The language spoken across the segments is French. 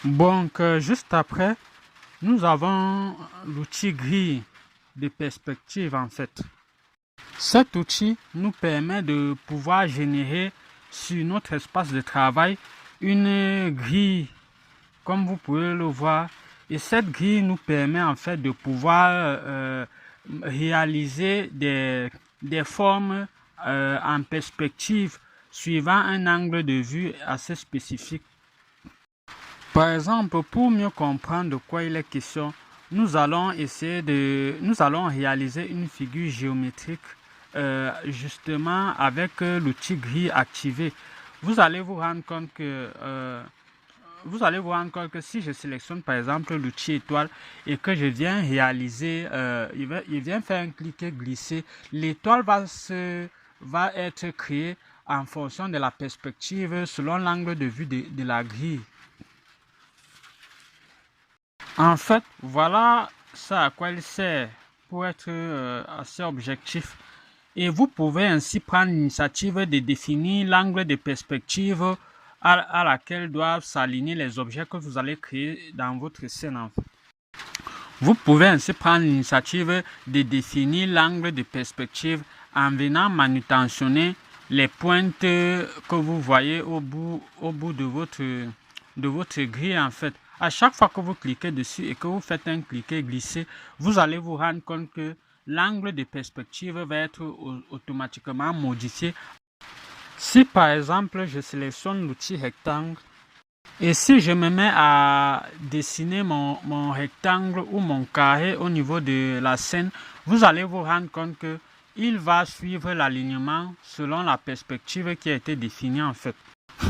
Donc, juste après, nous avons l'outil grille de perspective en fait. Cet outil nous permet de pouvoir générer sur notre espace de travail une grille, comme vous pouvez le voir. Et cette grille nous permet en fait de pouvoir réaliser des formes en perspective suivant un angle de vue assez spécifique. Par exemple, pour mieux comprendre de quoi il est question, nous allons réaliser une figure géométrique justement avec l'outil grille activé. Vous allez vous rendre compte que si je sélectionne par exemple l'outil étoile et que je viens réaliser, il vient faire un cliquer glisser, l'étoile va être créée en fonction de la perspective selon l'angle de vue de la grille. En fait, voilà ça à quoi il sert pour être assez objectif. Et vous pouvez ainsi prendre l'initiative de définir l'angle de perspective à laquelle doivent s'aligner les objets que vous allez créer dans votre scène. En fait. Vous pouvez ainsi prendre l'initiative de définir l'angle de perspective en venant manutentionner les pointes que vous voyez au bout de votre grille en fait. À chaque fois que vous cliquez dessus et que vous faites un cliquer glisser, vous allez vous rendre compte que l'angle de perspective va être automatiquement modifié. Si par exemple je sélectionne l'outil rectangle et si je me mets à dessiner mon rectangle ou mon carré au niveau de la scène, vous allez vous rendre compte que il va suivre l'alignement selon la perspective qui a été définie en fait.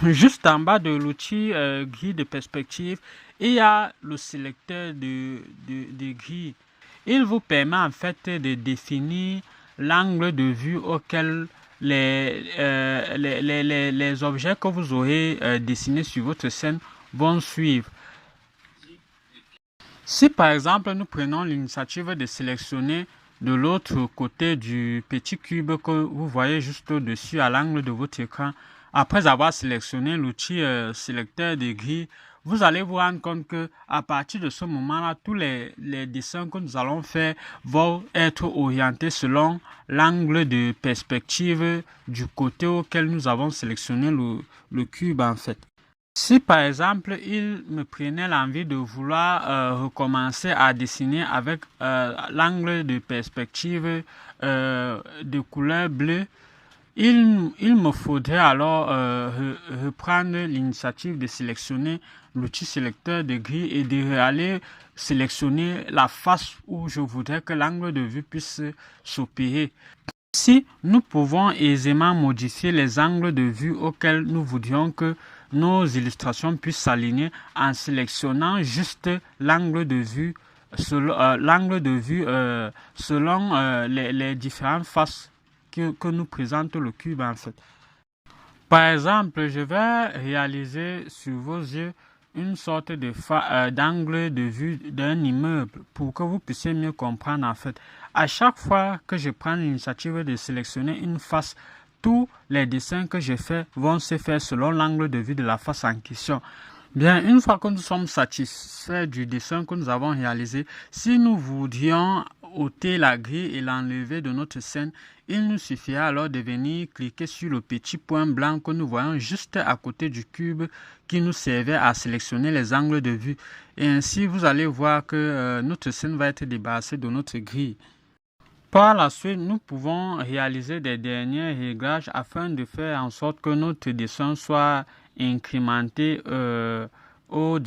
Juste en bas de l'outil grille de perspective, il y a le sélecteur de grille. Il vous permet en fait de définir l'angle de vue auquel les objets que vous aurez dessinés sur votre scène vont suivre. Si par exemple nous prenons l'initiative de sélectionner de l'autre côté du petit cube que vous voyez juste au-dessus à l'angle de votre écran, après avoir sélectionné l'outil sélecteur de grille, vous allez vous rendre compte que à partir de ce moment-là, tous les dessins que nous allons faire vont être orientés selon l'angle de perspective du côté auquel nous avons sélectionné le cube en fait. Si par exemple, il me prenait l'envie de vouloir recommencer à dessiner avec l'angle de perspective de couleur bleue, il me faudrait alors reprendre l'initiative de sélectionner l'outil sélecteur de grille et de aller sélectionner la face où je voudrais que l'angle de vue puisse s'opérer. Si nous pouvons aisément modifier les angles de vue auxquels nous voudrions que nos illustrations puissent s'aligner en sélectionnant juste l'angle de vue selon les différentes faces que nous présente le cube en fait. Par exemple, je vais réaliser sur vos yeux une sorte d'angle de vue d'un immeuble pour que vous puissiez mieux comprendre en fait. À chaque fois que je prends l'initiative de sélectionner une face, tous les dessins que je fais vont se faire selon l'angle de vue de la face en question. Bien, une fois que nous sommes satisfaits du dessin que nous avons réalisé, si nous voudrions ôter la grille et l'enlever de notre scène, il nous suffira alors de venir cliquer sur le petit point blanc que nous voyons juste à côté du cube qui nous servait à sélectionner les angles de vue. Et ainsi, vous allez voir que notre scène va être débarrassée de notre grille. Par la suite, nous pouvons réaliser des derniers réglages afin de faire en sorte que notre dessin soit incrémenté aux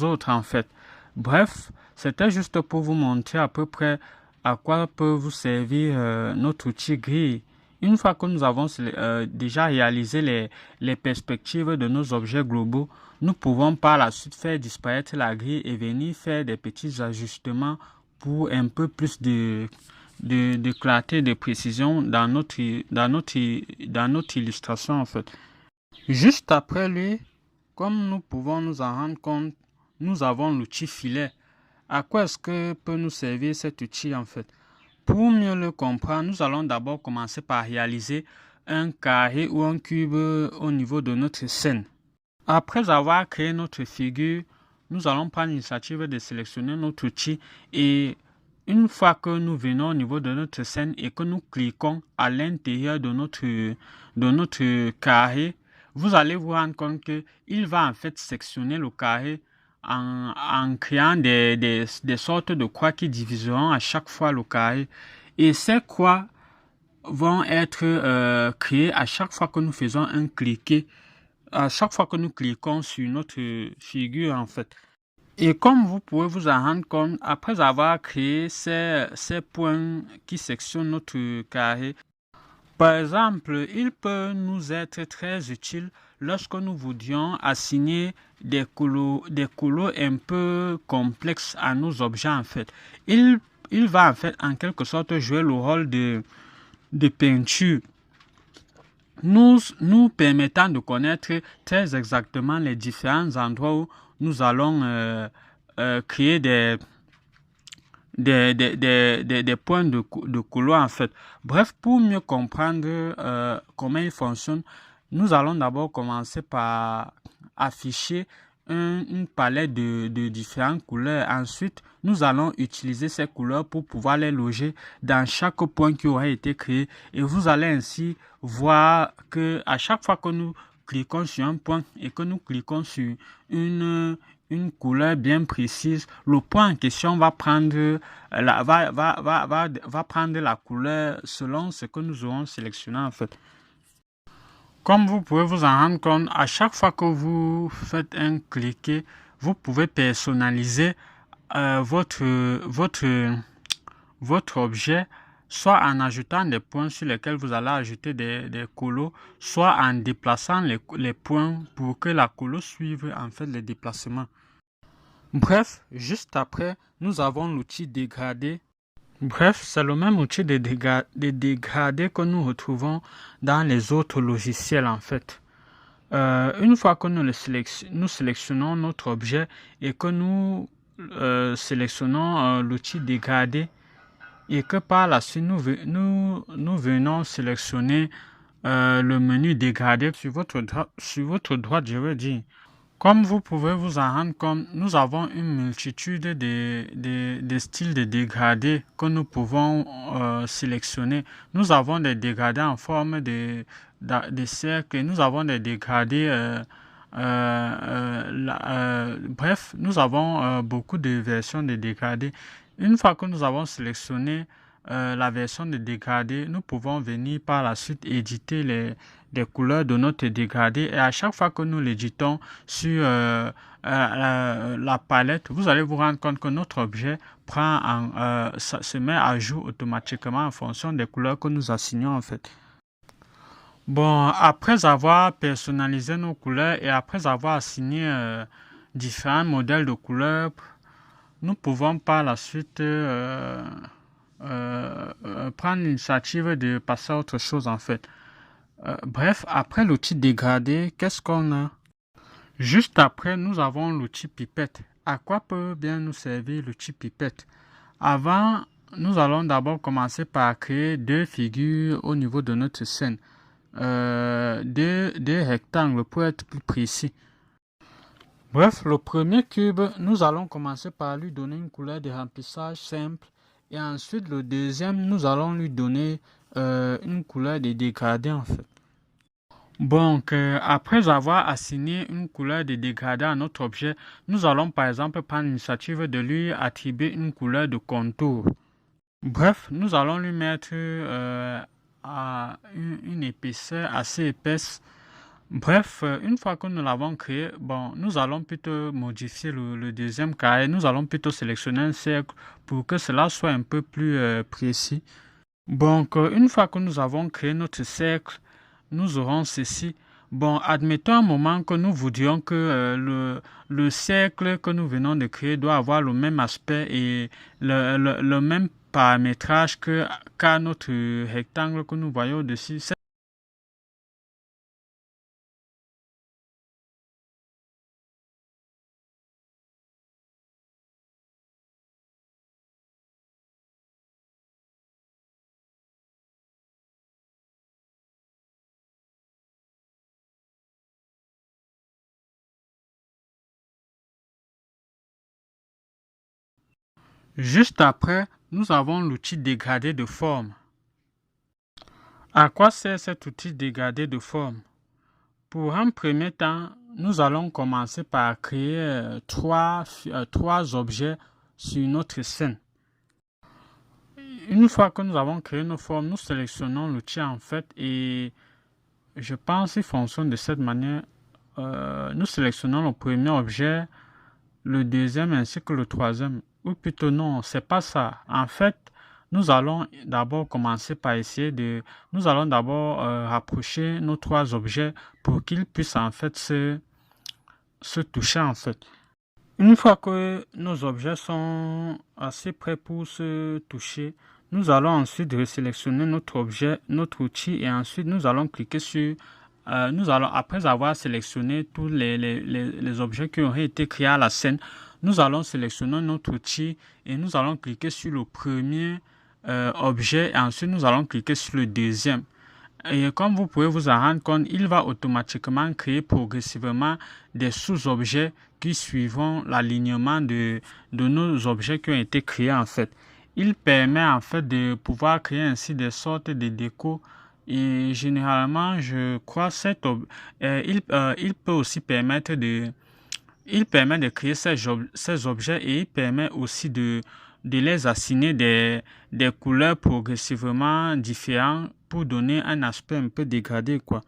autres en fait. Bref, c'était juste pour vous montrer à peu près à quoi peut vous servir notre outil grille. Une fois que nous avons déjà réalisé les perspectives de nos objets globaux, nous pouvons par la suite faire disparaître la grille et venir faire des petits ajustements pour un peu plus de clarté, de précision dans notre illustration en fait. Juste après lui, comme nous pouvons nous en rendre compte, nous avons l'outil filet. À quoi est-ce que peut nous servir cet outil en fait? Pour mieux le comprendre, nous allons d'abord commencer par réaliser un carré ou un cube au niveau de notre scène. Après avoir créé notre figure, nous allons prendre l'initiative de sélectionner notre outil et une fois que nous venons au niveau de notre scène et que nous cliquons à l'intérieur de notre carré, vous allez vous rendre compte qu'il va en fait sectionner le carré en créant des sortes de croix qui diviseront à chaque fois le carré. Et ces croix vont être créées à chaque fois que nous faisons un cliquet, à chaque fois que nous cliquons sur notre figure en fait. Et comme vous pouvez vous en rendre compte, après avoir créé ces points qui sectionnent notre carré, par exemple, il peut nous être très utile lorsque nous voudrions assigner des couleurs un peu complexes à nos objets en fait. Il va en fait en quelque sorte jouer le rôle de peinture, nous permettant de connaître très exactement les différents endroits où nous allons créer des points de couleur en fait. Bref, pour mieux comprendre comment il fonctionne, nous allons d'abord commencer par afficher une palette de différentes couleurs. Ensuite, nous allons utiliser ces couleurs pour pouvoir les loger dans chaque point qui aura été créé. Et vous allez ainsi voir que à chaque fois que nous cliquons sur un point et que nous cliquons sur une couleur bien précise, le point en question va prendre va prendre la couleur selon ce que nous aurons sélectionné en fait. Comme vous pouvez vous en rendre compte, à chaque fois que vous faites un cliquet, vous pouvez personnaliser votre objet, soit en ajoutant des points sur lesquels vous allez ajouter des colos, soit en déplaçant les points pour que la colo suive en fait les déplacements. Bref, juste après, nous avons l'outil dégradé. Bref, c'est le même outil de dégradé que nous retrouvons dans les autres logiciels en fait. Une fois que nous sélectionnons notre objet et que nous sélectionnons l'outil dégradé et que par la suite nous venons sélectionner le menu dégradé sur votre droite, je veux dire. Comme vous pouvez vous en rendre compte, nous avons une multitude de styles de dégradés que nous pouvons sélectionner. Nous avons des dégradés en forme de cercle, nous avons des dégradés, bref, nous avons beaucoup de versions de dégradés. Une fois que nous avons sélectionné la version de dégradé, nous pouvons venir par la suite éditer les couleurs de notre dégradé et à chaque fois que nous l'éditons sur la palette, vous allez vous rendre compte que notre objet se met à jour automatiquement en fonction des couleurs que nous assignons en fait. Bon, après avoir personnalisé nos couleurs et après avoir assigné différents modèles de couleurs, nous pouvons par la suite prendre l'initiative de passer à autre chose en fait. Bref, après l'outil dégradé, qu'est-ce qu'on a? Juste après, nous avons l'outil pipette. À quoi peut bien nous servir l'outil pipette? Avant, nous allons d'abord commencer par créer deux figures au niveau de notre scène. Deux rectangles pour être plus précis. Bref, le premier cube, nous allons commencer par lui donner une couleur de remplissage simple. Et ensuite, le deuxième, nous allons lui donner une couleur de dégradé en fait. Donc, après avoir assigné une couleur de dégradé à notre objet, nous allons par exemple prendre l'initiative de lui attribuer une couleur de contour. Bref, nous allons lui mettre une épaisseur assez épaisse. Bref, une fois que nous l'avons créé, bon, nous allons plutôt modifier le deuxième carré. Nous allons plutôt sélectionner un cercle pour que cela soit un peu plus précis. Donc, une fois que nous avons créé notre cercle, nous aurons ceci. Bon, admettons un moment que nous voudrions que le cercle que nous venons de créer doit avoir le même aspect et le même paramétrage qu'à notre rectangle que nous voyons au-dessus. Juste après, nous avons l'outil dégradé de forme. À quoi sert cet outil dégradé de forme? Pour un premier temps, nous allons commencer par créer trois objets sur notre scène. Une fois que nous avons créé nos formes, nous sélectionnons l'outil en fait et je pense qu'il fonctionne de cette manière. Nous sélectionnons le premier objet, le deuxième ainsi que le troisième. Ou plutôt non, c'est pas ça. En fait, nous allons d'abord commencer par nous allons d'abord rapprocher nos trois objets pour qu'ils puissent en fait se toucher en fait. Une fois que nos objets sont assez prêts pour se toucher, nous allons ensuite resélectionner notre objet, notre outil et ensuite nous allons cliquer sur après avoir sélectionné tous les objets qui auraient été créés à la scène, nous allons sélectionner notre outil et nous allons cliquer sur le premier objet et ensuite nous allons cliquer sur le deuxième. Et comme vous pouvez vous en rendre compte, il va automatiquement créer progressivement des sous-objets qui suivront l'alignement de nos objets qui ont été créés en fait. Il permet en fait de pouvoir créer ainsi des sortes de décos et généralement je crois il peut aussi permettre il permet de créer ces objets et il permet aussi de les assigner des couleurs progressivement différentes pour donner un aspect un peu dégradé, quoi.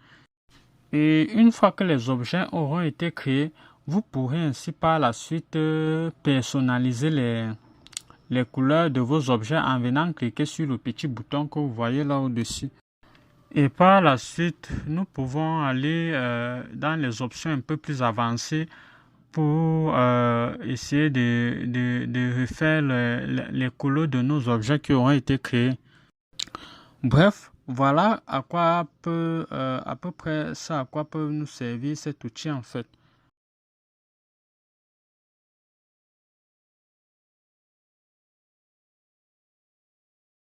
Et une fois que les objets auront été créés, vous pourrez ainsi par la suite personnaliser les couleurs de vos objets en venant cliquer sur le petit bouton que vous voyez là au-dessus. Et par la suite, nous pouvons aller dans les options un peu plus avancées pour essayer de refaire les couleurs de nos objets qui auront été créés. Bref, voilà à quoi peut à peu près ça à quoi peut nous servir cet outil en fait.